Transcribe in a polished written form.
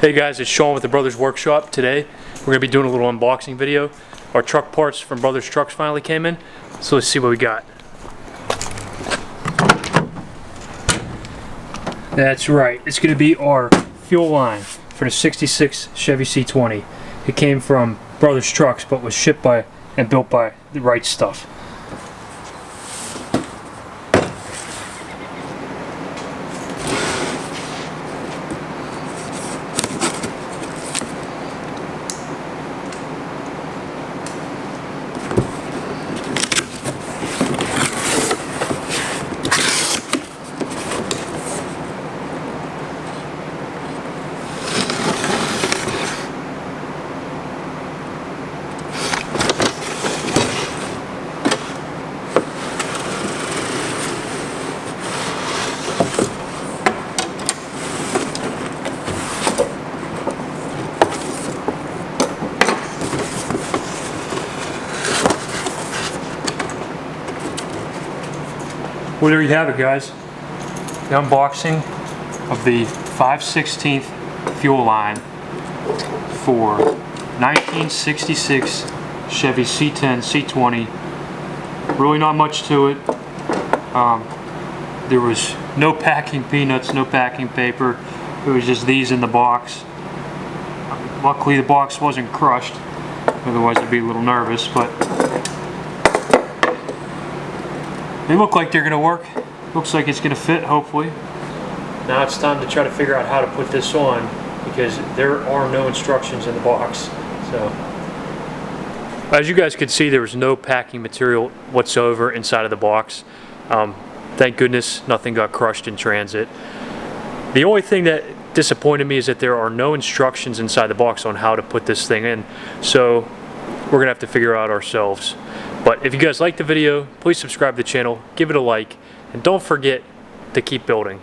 Hey guys, it's Sean with the Brothers Workshop. Today we're going to be doing a little unboxing video. Our truck parts from Brothers Trucks finally came in, so let's see what we got. That's right, it's going to be our fuel line for the 66 Chevy C20. It came from Brothers Trucks but was shipped by and built by the Right Stuff. Well, there you have it, guys. The unboxing of the 5/16 fuel line for 1966 Chevy C10 c20. Really not much to it. There was no packing peanuts, no packing paper. It was just these in the box. Luckily the box wasn't crushed, otherwise I'd be a little nervous, but they look like they're going to work. Looks like it's going to fit, hopefully. Now it's time to try to figure out how to put this on, because there are no instructions in the box. So, as you guys could see, there was no packing material whatsoever inside of the box. Thank goodness nothing got crushed in transit. The only thing that disappointed me is that there are no instructions inside the box on how to put this thing in. So we're going to have to figure out ourselves. But if you guys like the video, please subscribe to the channel, give it a like, and don't forget to keep building.